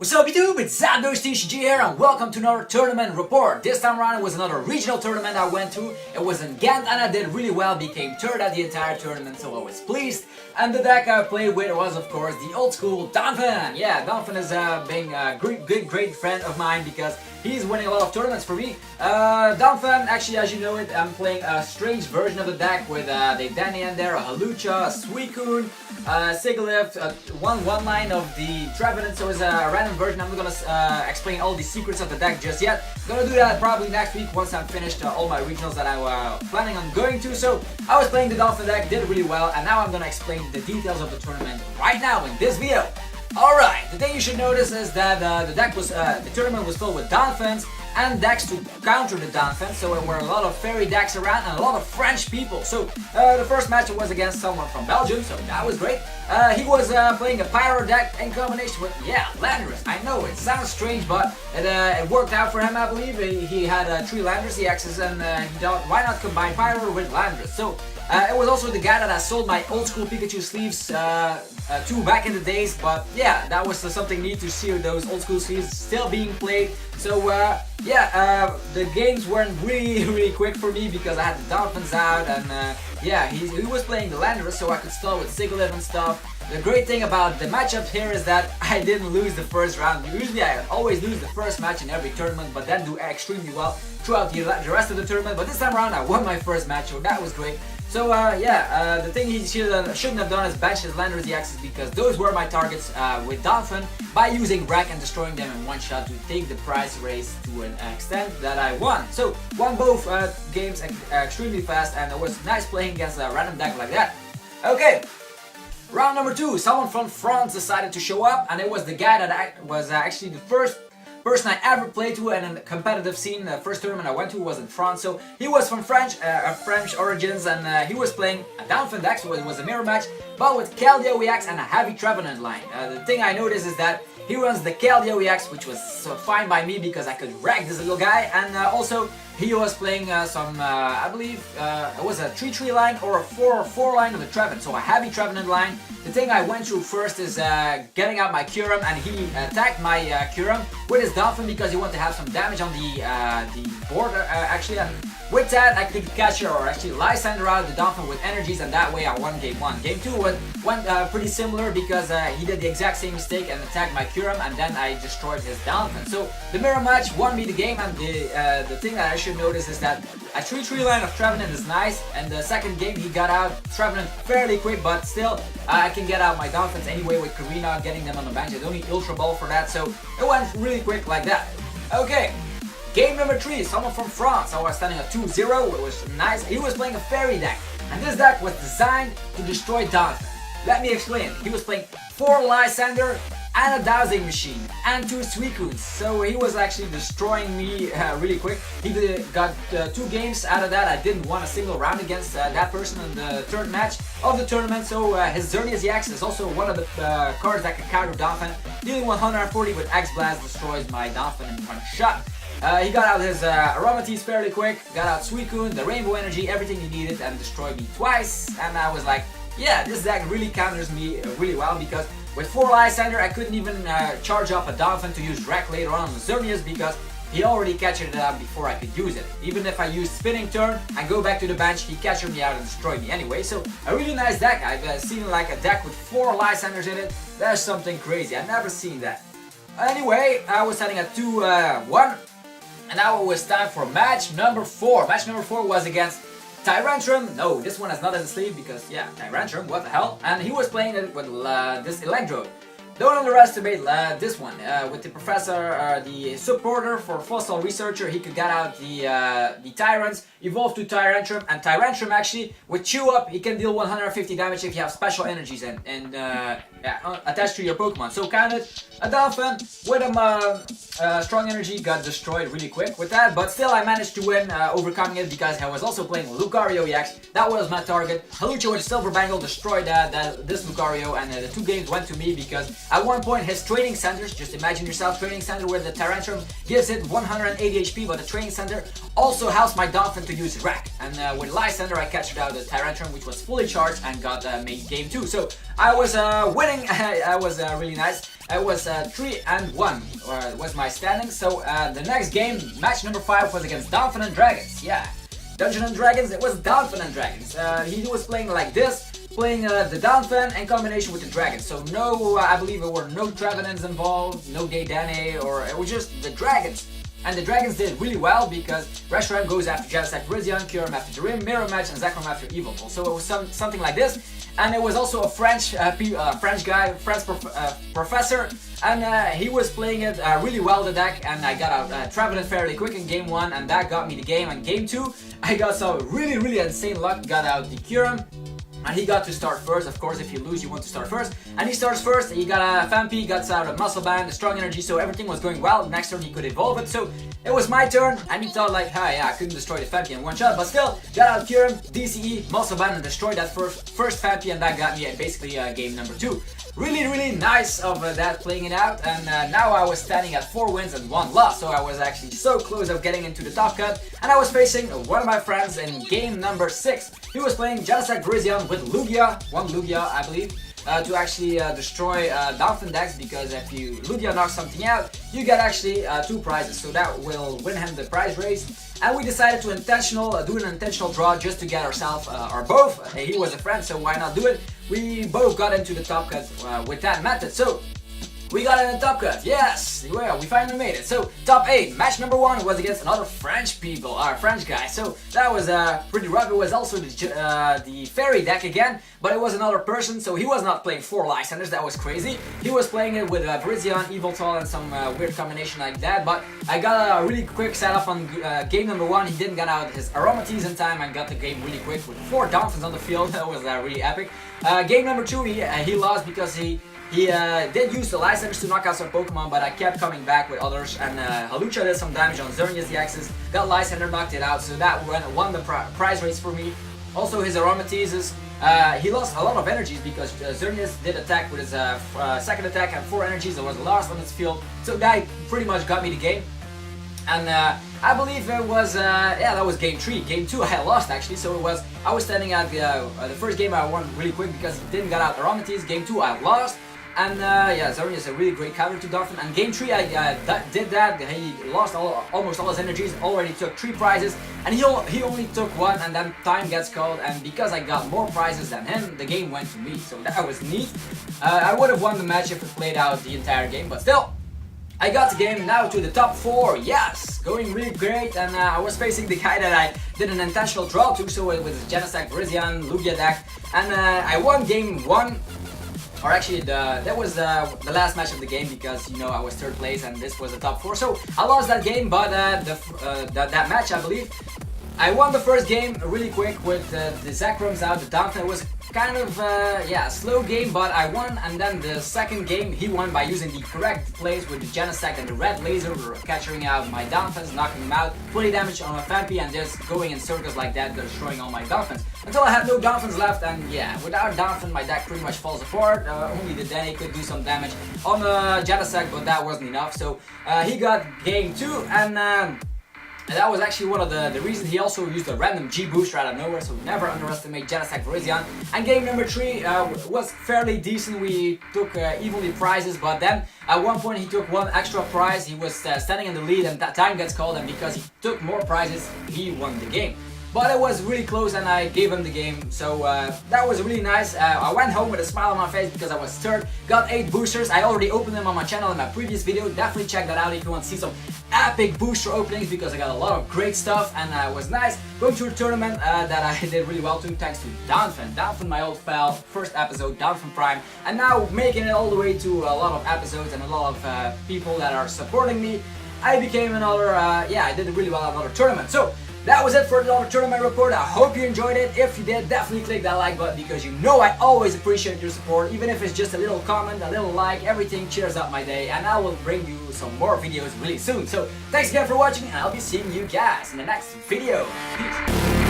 What's up YouTube, it's ZapdosTCG here and welcome to another tournament report. This time around it was another regional tournament I went to. It was in Ghent and I did really well, became third at the entire tournament, so I was pleased. And the deck I played with was of course the old school Donphan. Yeah, Donphan is being a great friend of mine because he's winning a lot of tournaments for me. Donphan, actually as you know it, I'm playing a strange version of the deck with the Danny in there, a Halucha, a Suicune, Sigilyph, one line of the Trevenant, so it's a random version. I'm not gonna explain all the secrets of the deck just yet. I'm gonna do that probably next week once I'm finished all my regionals that I was planning on going to. So I was playing the Donphan deck, did really well, and now I'm gonna explain the details of the tournament right now in this video. Alright, the thing you should notice is that the tournament was filled with Donphans and decks to counter the Donphan, so there were a lot of fairy decks around and a lot of French people. So the first match was against someone from Belgium, so that was great. He was playing a Pyro deck in combination with, Landorus. I know, it sounds strange, but it worked out for him, I believe. He had 3 Landorus EXs and he thought, why not combine Pyro with Landorus? So it was also the guy that I sold my old school Pikachu sleeves to back in the days, but yeah, that was something neat to see those old school sleeves still being played. So the games weren't really quick for me because I had the Donphans out and he was playing the Landorus, so I could stall with Sigilyph and stuff. The great thing about the matchup here is that I didn't lose the first round. Usually I always lose the first match in every tournament, but then do extremely well throughout the rest of the tournament. But this time around I won my first match, so that was great. So the thing he shouldn't have done is bench his Landorus EXs because those were my targets with Donphan by using Rack and destroying them in one shot to take the prize race to an extent that I won. So won both games extremely fast and it was nice playing against a random deck like that. Okay. Round number 2, someone from France decided to show up, and it was the guy that was actually the first person I ever played to in a competitive scene. The first tournament I went to was in France, so he was from French origins, and he was playing a Donphan deck, so it was a mirror match, but with Keldeo EX and a heavy Trevenant line. The thing I noticed is that he runs the Keldeo EX, which was fine by me because I could wreck this little guy, and also he was playing some, I believe, it was a 3-3 line or a 4-4 line of the Trevenant, so a heavy Trevenant line. The thing I went through first is getting out my Kyurem, and he attacked my Kyurem with his Donphan because he wanted to have some damage on the board actually, and with that I could catch or actually Lysander out the Donphan with energies, and that way I won game 1. Game 2 went pretty similar because he did the exact same mistake and attacked my Kyurem, and then I destroyed his Donphan. So the mirror match won me the game, and the thing that I should notice is that a 3-3 line of Trevenant is nice, and the second game he got out Trevenant fairly quick, but still I can get out my Donphans anyway with Karina, getting them on the bench. I don't need Ultra Ball for that, so it went really quick like that. Okay, game number 3, someone from France. I was standing at 2-0, it was nice. He was playing a fairy deck, and this deck was designed to destroy Donphan. Let me explain. He was playing 4 Lysander and a dowsing machine and 2 Suicunes, so he was actually destroying me really quick. He got 2 games out of that. I didn't win a single round against that person in the third match of the tournament, so his Xerneas EX is also one of the cards that can counter Donphan. Dealing 140 with X-Blast destroys my Donphan in one shot. He got out his Aromatisse fairly quick, got out Suicune, the Rainbow Energy, everything he needed, and destroyed me twice, and I was like, yeah, this deck really counters me really well because with 4 Lysander I couldn't even charge up a Donphan to use Rack later on the Xerneas because he already captured it out before I could use it. Even if I used Spinning Turn and go back to the bench, he captured me out and destroyed me anyway. So a really nice deck. I've seen like a deck with 4 Lysanders in it. That's something crazy. I've never seen that. Anyway, I was setting at 2-1, and now it was time for match number 4. Match number 4 was against Tyrantrum. No, this one is not in the sleeve because, yeah, Tyrantrum, what the hell? And he was playing it with this Electrode. Don't underestimate this one. With the Professor, the supporter for Fossil Researcher, he could get out the Tyrants, evolve to Tyrantrum, and Tyrantrum actually, with Chew Up, he can deal 150 damage if you have special energies and attached to your Pokemon. So counted, a Donphan with a strong energy got destroyed really quick with that, but still I managed to win, overcoming it because I was also playing Lucario EX. That was my target. Halucha with Silver Bangle destroyed this Lucario, and the 2 games went to me because at one point his training centers, just imagine yourself training center where the Tyrantrum gives it 180 HP, but the training center also helps my Donphan to use Rack. And with Lysander I captured out the Tyrantrum, which was fully charged, and got made game 2. So I was winning. I was really nice. I was 3-1 was my standing. So the next game, match number 5, was against Donphan and Dragons. Yeah, Dungeons and Dragons. It was Donphan and Dragons. He was playing like this, playing the Donphan in combination with the Dragons. So no, I believe there were no Trevenants involved, no Dane, or it was just the Dragons. And the Dragons did really well because Reshiram goes after Jazzak Virizion, Kyurem after Darim, Mirror Match, and Zekrom after Evil. So it was something like this. And it was also a French guy, French professor, and he was playing it really well, the deck, and I got out Trevenant fairly quick in game 1, and that got me the game. And game 2, I got some really insane luck, got out the Kyurem. And he got to start first. Of course, if you lose, you want to start first. And he starts first. He got a Fampi, got out a Muscle Band, a Strong Energy, so everything was going well. Next turn, he could evolve it. So it was my turn, and he thought like, hi, yeah, I couldn't destroy the Fampi in one shot, but still, got out Kyurem, DCE, Muscle Band, and destroyed that first Fampi, and that got me basically game number 2. Really nice of that playing it out, and now I was standing at 4 wins and 1 loss, so I was actually so close of getting into the top cut, and I was facing one of my friends in game number 6. He was playing Jazzak Virizion with Lugia, one Lugia I believe, to actually destroy Donphan decks, because if you Lugia knocks something out, you get actually 2 prizes, so that will win him the prize race. And we decided to do an intentional draw just to get ourselves, or both, he was a friend, so why not do it? We both got into the top cut with that method, so we got in the top cut, yes, well, we finally made it. So, top 8, match number 1 was against another French guy, so that was pretty rough. It was also the fairy deck again, but it was another person, so he was not playing 4 Lysanders, that was crazy. He was playing it with Virizion, Yveltal, and some weird combination like that, but I got a really quick setup on game number 1. He didn't get out his Aromatisse in time and got the game really quick with 4 Donphans on the field. That was really epic. Game number 2, he lost because he did use the Lysanders to knock out some Pokemon, but I kept coming back with others, and Halucha did some damage on Xerneas the Axis. That Lysander knocked it out, so that won the prize race for me. Also his Aromatisses, he lost a lot of energies because Xerneas did attack with his second attack and 4 energies that was lost on his field, so that pretty much got me the game. And I believe it was, yeah, that was game 3. Game 2 I lost actually, so I was standing at the first game I won really quick because he didn't get out Aromatisse. Game 2 I lost. And yeah, Xerneas is a really great counter to Donphan. And game 3 I did that. He lost almost all his energies, already took 3 prizes, and he only took 1, and then time gets called, and because I got more prizes than him, the game went to me, so that was neat. I would have won the match if it played out the entire game, but still, I got the game now to the top 4, yes! Going really great, and I was facing the guy that I did an intentional draw to, so it was Jazzak Virizion, Lugia deck, and I won game 1. Or actually, that was the last match of the game because, you know, I was 3rd place and this was the top 4. So I lost that game, but that match, I believe, I won the first game really quick with the Zekroms out, the Donphan. It was kind of, yeah, slow game, but I won. And then the second game, he won by using the correct plays with the Genesect and the red laser, capturing out my Donphans, knocking them out, 20 damage on my Fampi, and just going in circles like that, destroying all my Donphans. Until I had no Donphans left, and yeah, without Donphan, my deck pretty much falls apart. Only the Dane could do some damage on the Genesect, but that wasn't enough. So he got game 2, and that was actually one of the reasons. He also used a random G booster out of nowhere, so never underestimate Jazzak Virizion. And game number 3 was fairly decent. We took evenly prizes, but then at one point he took 1 extra prize. He was standing in the lead, and that time gets called, and because he took more prizes, he won the game. But it was really close and I gave him the game, so that was really nice. I went home with a smile on my face because I was 3rd, got 8 boosters. I already opened them on my channel in my previous video. Definitely check that out if you want to see some epic booster openings because I got a lot of great stuff, and it was nice going to a tournament that I did really well too, thanks to Donphan. Donphan, my old pal, first episode, Donphan Prime, and now making it all the way to a lot of episodes and a lot of people that are supporting me. I became another, yeah, I did really well at another tournament. So that was it for the tournament report. I hope you enjoyed it. If you did, definitely click that like button because you know I always appreciate your support. Even if it's just a little comment, a little like, everything cheers up my day, and I will bring you some more videos really soon. So thanks again for watching, and I'll be seeing you guys in the next video. Peace.